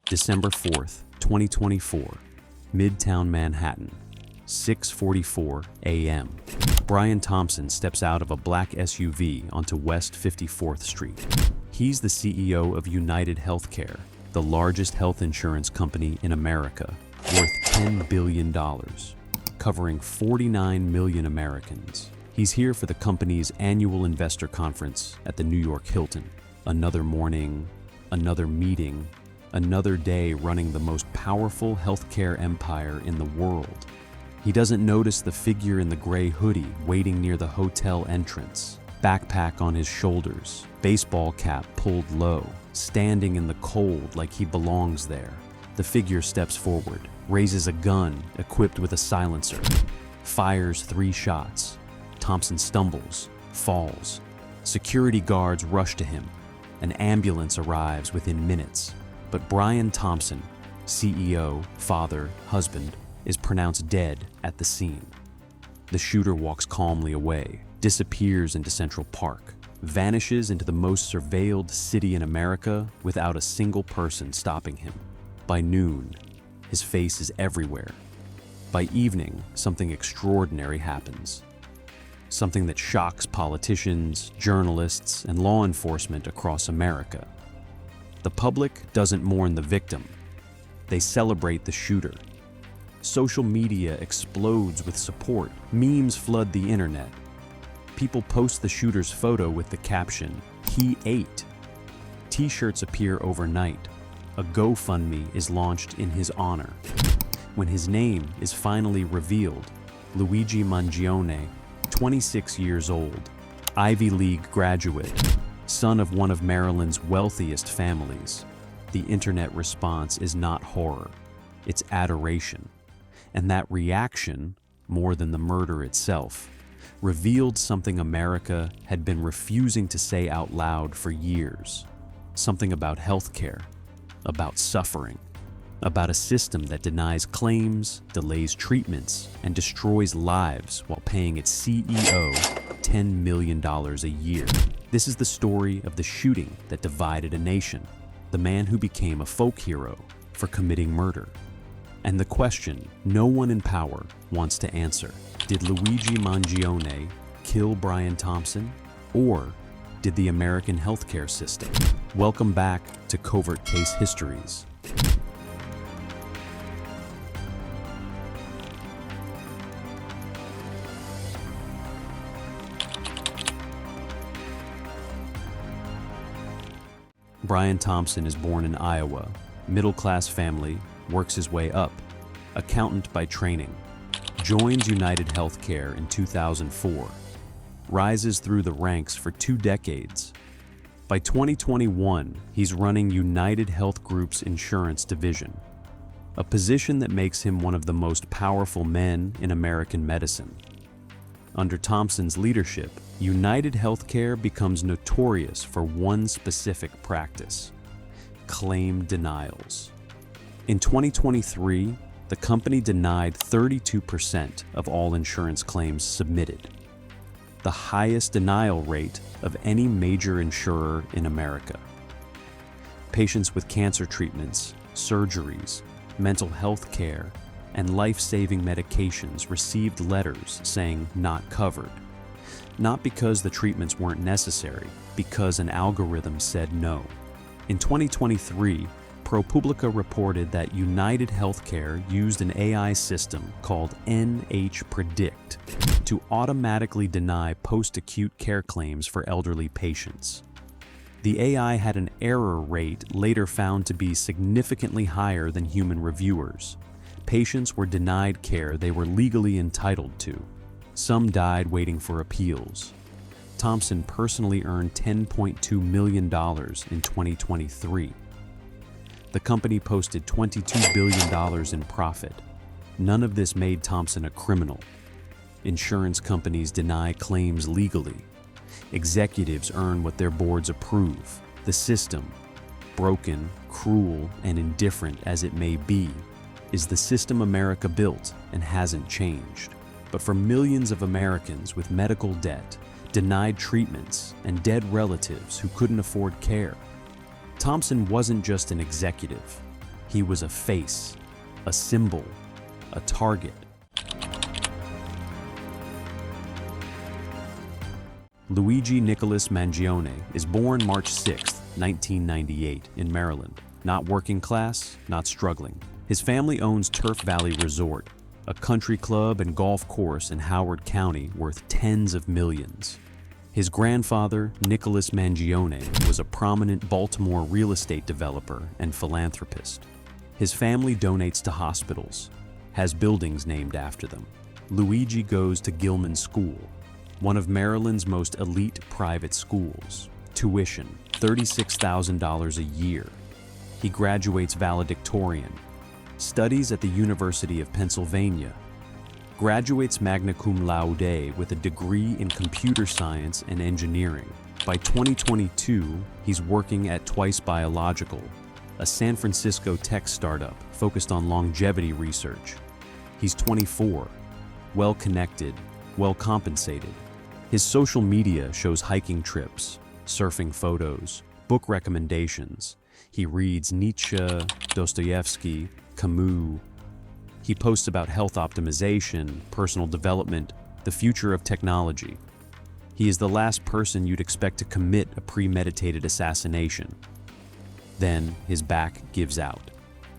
December 4th, 2024, Midtown Manhattan, 6:44 a.m. Brian Thompson steps out of a black SUV onto West 54th Street. He's the CEO of UnitedHealthcare, the largest health insurance company in America, worth $10 billion, covering 49 million Americans. He's here for the company's annual investor conference at the New York Hilton. Another morning, another meeting, another day running the most powerful healthcare empire in the world. He doesn't notice the figure in the gray hoodie waiting near the hotel entrance, backpack on his shoulders, baseball cap pulled low, standing in the cold like he belongs there. The figure steps forward, raises a gun equipped with a silencer, fires 3 shots. Thompson stumbles, falls. Security guards rush to him. An ambulance arrives within minutes. But Brian Thompson, CEO, father, husband, is pronounced dead at the scene. The shooter walks calmly away, disappears into Central Park, vanishes into the most surveilled city in America without a single person stopping him. By noon, his face is everywhere. By evening, something extraordinary happens. Something that shocks politicians, journalists, and law enforcement across America. The public doesn't mourn the victim. They celebrate the shooter. Social media explodes with support. Memes flood the internet. People post the shooter's photo with the caption, "He ate." T-shirts appear overnight. A GoFundMe is launched in his honor. When his name is finally revealed, Luigi Mangione, 26 years old, Ivy League graduate, son of one of Maryland's wealthiest families, the internet response is not horror, it's adoration. And that reaction, more than the murder itself, revealed something America had been refusing to say out loud for years. Something about healthcare, about suffering, about a system that denies claims, delays treatments, and destroys lives while paying its CEO $10 million a year. This is the story of the shooting that divided a nation, the man who became a folk hero for committing murder. And the question no one in power wants to answer: did Luigi Mangione kill Brian Thompson, or did the American healthcare system? Welcome back to Covert Case Histories. Brian Thompson is born in Iowa, middle-class family, works his way up, accountant by training, joins UnitedHealthcare in 2004, rises through the ranks for 2 decades. By 2021, he's running United Health Group's insurance division, a position that makes him one of the most powerful men in American medicine. Under Thompson's leadership, UnitedHealthcare becomes notorious for one specific practice: claim denials. In 2023, the company denied 32% of all insurance claims submitted, the highest denial rate of any major insurer in America. Patients with cancer treatments, surgeries, mental health care, and life-saving medications received letters saying not covered. Not because the treatments weren't necessary, because an algorithm said no. In 2023, ProPublica reported that UnitedHealthcare used an AI system called NH-Predict to automatically deny post-acute care claims for elderly patients. The AI had an error rate later found to be significantly higher than human reviewers. Patients were denied care they were legally entitled to. Some died waiting for appeals. Thompson personally earned $10.2 million in 2023. The company posted $22 billion in profit. None of this made Thompson a criminal. Insurance companies deny claims legally. Executives earn what their boards approve. The system, broken, cruel, and indifferent as it may be, is the system America built and hasn't changed. But for millions of Americans with medical debt, denied treatments, and dead relatives who couldn't afford care, Thompson wasn't just an executive. He was a face, a symbol, a target. Luigi Nicholas Mangione is born March 6, 1998, in Maryland. Not working class, not struggling. His family owns Turf Valley Resort, a country club and golf course in Howard County worth tens of millions. His grandfather, Nicholas Mangione, was a prominent Baltimore real estate developer and philanthropist. His family donates to hospitals, has buildings named after them. Luigi goes to Gilman School, one of Maryland's most elite private schools. Tuition, $36,000 a year. He graduates valedictorian, studies at the University of Pennsylvania, graduates magna cum laude with a degree in computer science and engineering. By 2022, he's working at Twice Biological, a San Francisco tech startup focused on longevity research. He's 24, well-connected, well-compensated. His social media shows hiking trips, surfing photos, book recommendations. He reads Nietzsche, Dostoevsky, Camus. He posts about health optimization, personal development, the future of technology. He is the last person you'd expect to commit a premeditated assassination. Then his back gives out.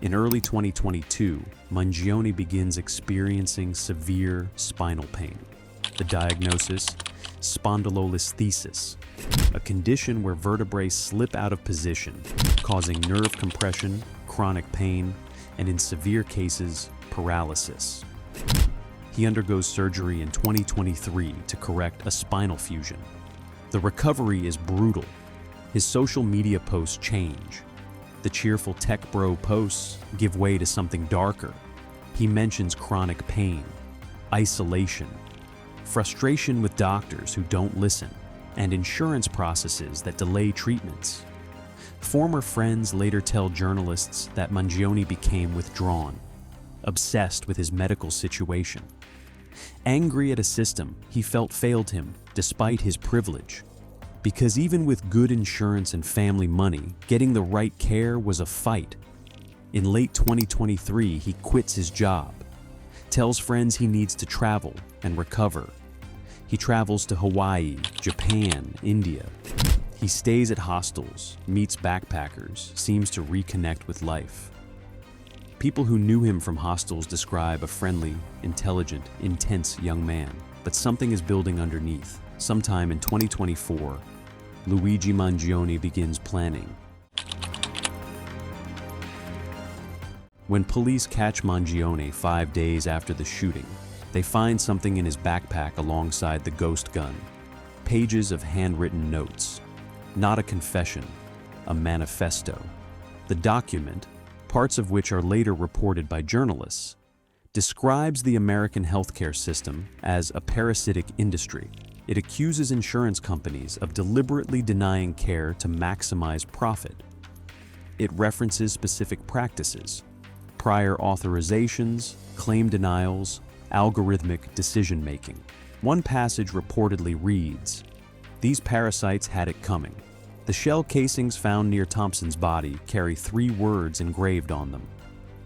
In early 2022, Mangione begins experiencing severe spinal pain. The diagnosis? Spondylolisthesis, a condition where vertebrae slip out of position, causing nerve compression, chronic pain, and in severe cases, paralysis. He undergoes surgery in 2023 to correct a spinal fusion. The recovery is brutal. His social media posts change. The cheerful tech bro posts give way to something darker. He mentions chronic pain, isolation, frustration with doctors who don't listen, and insurance processes that delay treatments. Former friends later tell journalists that Mangione became withdrawn, obsessed with his medical situation. Angry at a system he felt failed him despite his privilege. Because even with good insurance and family money, getting the right care was a fight. In late 2023, he quits his job, tells friends he needs to travel and recover. He travels to Hawaii, Japan, India. He stays at hostels, meets backpackers, seems to reconnect with life. People who knew him from hostels describe a friendly, intelligent, intense young man. But something is building underneath. Sometime in 2024, Luigi Mangione begins planning. When police catch Mangione 5 days after the shooting, they find something in his backpack alongside the ghost gun. Pages of handwritten notes. Not a confession, a manifesto. The document, parts of which are later reported by journalists, describes the American healthcare system as a parasitic industry. It accuses insurance companies of deliberately denying care to maximize profit. It references specific practices, prior authorizations, claim denials, algorithmic decision-making. One passage reportedly reads, "These parasites had it coming. The shell casings found near Thompson's body carry 3 words engraved on them.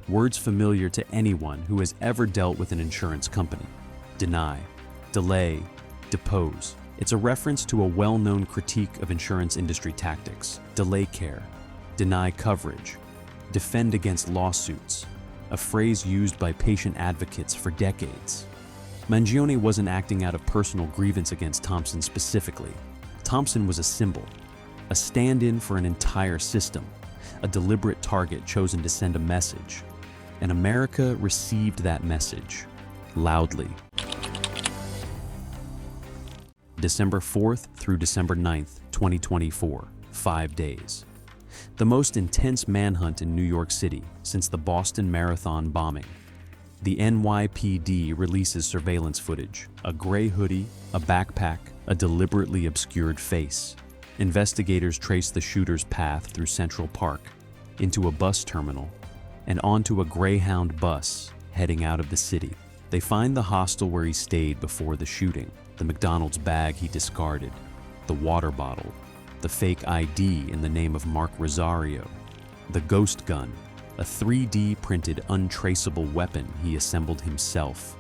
Words familiar to anyone who has ever dealt with an insurance company. Deny, delay, depose." It's a reference to a well-known critique of insurance industry tactics. Delay care, deny coverage, defend against lawsuits, a phrase used by patient advocates for decades. Mangione wasn't acting out of personal grievance against Thompson specifically. Thompson was a symbol, a stand-in for an entire system, a deliberate target chosen to send a message. And America received that message, loudly. December 4th through December 9th, 2024, 5 days. The most intense manhunt in New York City since the Boston Marathon bombing. The NYPD releases surveillance footage, a gray hoodie, a backpack, a deliberately obscured face. Investigators trace the shooter's path through Central Park, into a bus terminal, and onto a Greyhound bus heading out of the city. They find the hostel where he stayed before the shooting, the McDonald's bag he discarded, the water bottle, the fake ID in the name of Mark Rosario, the ghost gun, a 3D printed untraceable weapon he assembled himself.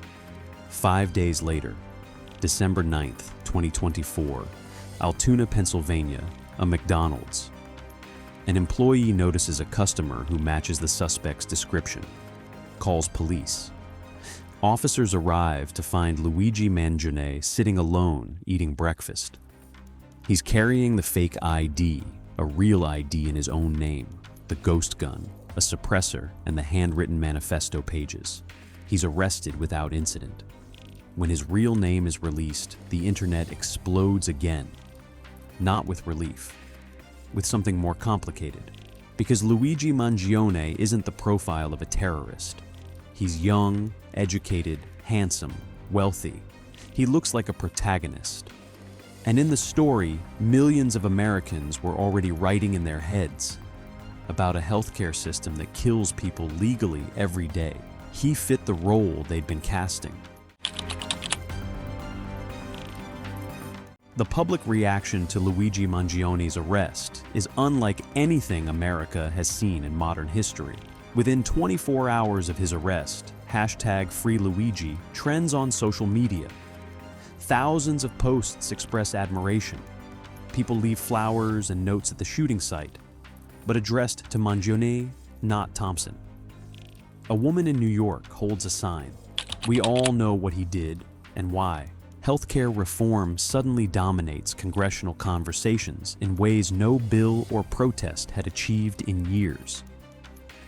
5 days later, December 9th, 2024, Altoona, Pennsylvania, a McDonald's. An employee notices a customer who matches the suspect's description, calls police. Officers arrive to find Luigi Mangione sitting alone eating breakfast. He's carrying the fake ID, a real ID in his own name, the ghost gun, a suppressor, and the handwritten manifesto pages. He's arrested without incident. When his real name is released, the internet explodes again. Not with relief, with something more complicated. Because Luigi Mangione isn't the profile of a terrorist. He's young, educated, handsome, wealthy. He looks like a protagonist. And in the story, millions of Americans were already writing in their heads about a healthcare system that kills people legally every day. He fit the role they'd been casting. The public reaction to Luigi Mangione's arrest is unlike anything America has seen in modern history. Within 24 hours of his arrest, #FreeLuigi trends on social media. Thousands of posts express admiration. People leave flowers and notes at the shooting site, but addressed to Mangione, not Thompson. A woman in New York holds a sign. We all know what he did and why. Healthcare reform suddenly dominates congressional conversations in ways no bill or protest had achieved in years.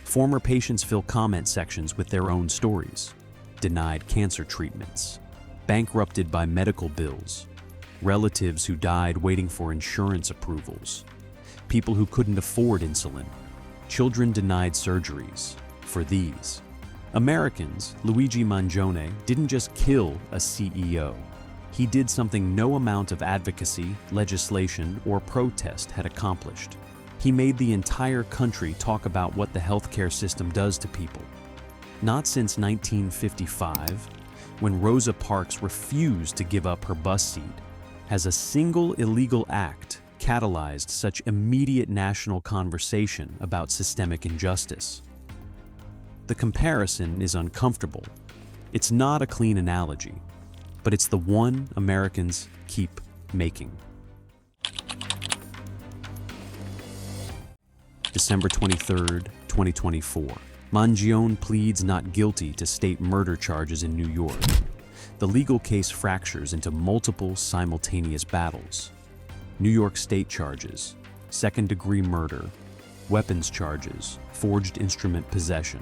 Former patients fill comment sections with their own stories. Denied cancer treatments, bankrupted by medical bills, relatives who died waiting for insurance approvals, people who couldn't afford insulin, children denied surgeries. For these Americans, Luigi Mangione didn't just kill a CEO. He did something no amount of advocacy, legislation, or protest had accomplished. He made the entire country talk about what the healthcare system does to people. Not since 1955, when Rosa Parks refused to give up her bus seat, has a single illegal act catalyzed such immediate national conversation about systemic injustice. The comparison is uncomfortable. It's not a clean analogy, but it's the one Americans keep making. December 23rd, 2024. Mangione pleads not guilty to state murder charges in New York. The legal case fractures into multiple simultaneous battles. New York state charges, second-degree murder, weapons charges, forged instrument possession.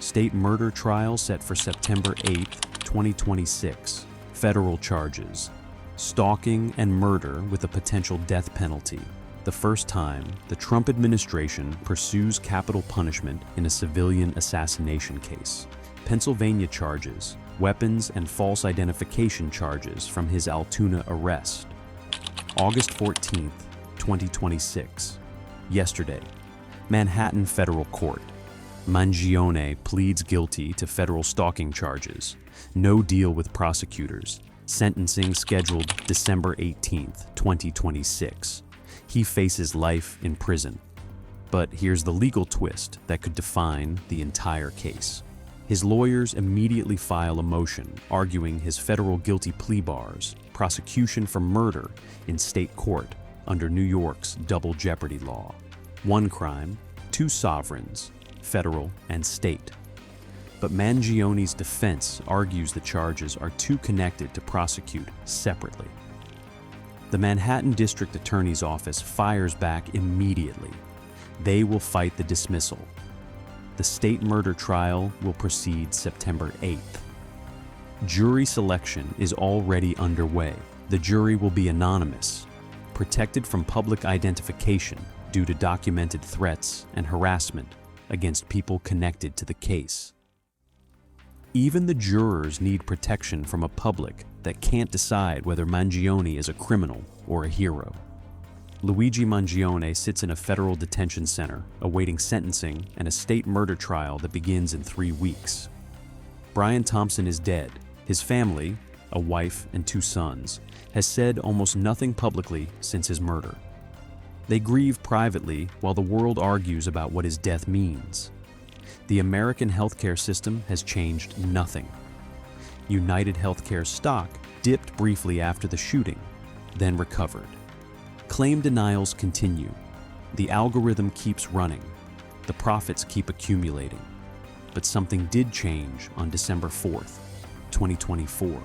State murder trial set for September 8th, 2026. Federal charges, stalking and murder with a potential death penalty. The first time the Trump administration pursues capital punishment in a civilian assassination case. Pennsylvania charges, weapons and false identification charges from his Altoona arrest. August 14th, 2026. Yesterday, Manhattan Federal Court. Mangione pleads guilty to federal stalking charges. No deal with prosecutors. Sentencing scheduled December 18th, 2026. He faces life in prison. But here's the legal twist that could define the entire case. His lawyers immediately file a motion arguing his federal guilty plea bars, prosecution for murder in state court under New York's double jeopardy law. One crime, two sovereigns, federal and state. But Mangione's defense argues the charges are too connected to prosecute separately. The Manhattan District Attorney's Office fires back immediately. They will fight the dismissal. The state murder trial will proceed September 8th. Jury selection is already underway. The jury will be anonymous, protected from public identification due to documented threats and harassment against people connected to the case. Even the jurors need protection from a public that can't decide whether Mangione is a criminal or a hero. Luigi Mangione sits in a federal detention center awaiting sentencing and a state murder trial that begins in 3 weeks. Brian Thompson is dead. His family, a wife and 2 sons, has said almost nothing publicly since his murder. They grieve privately while the world argues about what his death means. The American healthcare system has changed nothing. UnitedHealthcare stock dipped briefly after the shooting, then recovered. Claim denials continue. The algorithm keeps running. The profits keep accumulating. But something did change on December 4th, 2024.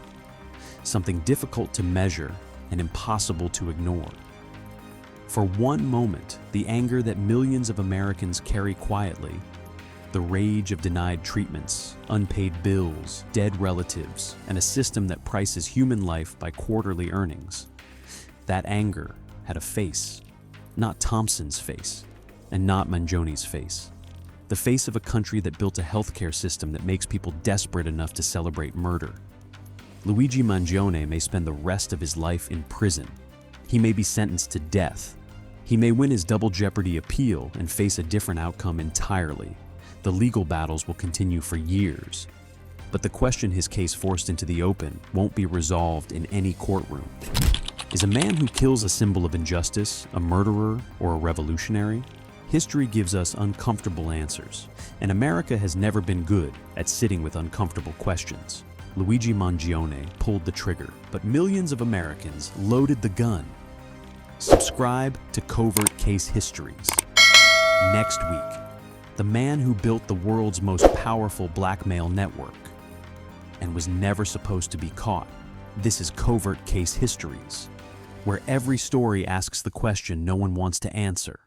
Something difficult to measure and impossible to ignore. For one moment, the anger that millions of Americans carry quietly, the rage of denied treatments, unpaid bills, dead relatives, and a system that prices human life by quarterly earnings. That anger had a face, not Thompson's face, and not Mangione's face. The face of a country that built a healthcare system that makes people desperate enough to celebrate murder. Luigi Mangione may spend the rest of his life in prison. He may be sentenced to death. He may win his double jeopardy appeal and face a different outcome entirely. The legal battles will continue for years. But the question his case forced into the open won't be resolved in any courtroom. Is a man who kills a symbol of injustice a murderer or a revolutionary? History gives us uncomfortable answers, and America has never been good at sitting with uncomfortable questions. Luigi Mangione pulled the trigger, but millions of Americans loaded the gun. Subscribe to Covert Case Histories. Next week, the man who built the world's most powerful blackmail network and was never supposed to be caught. This is Covert Case Histories, where every story asks the question no one wants to answer.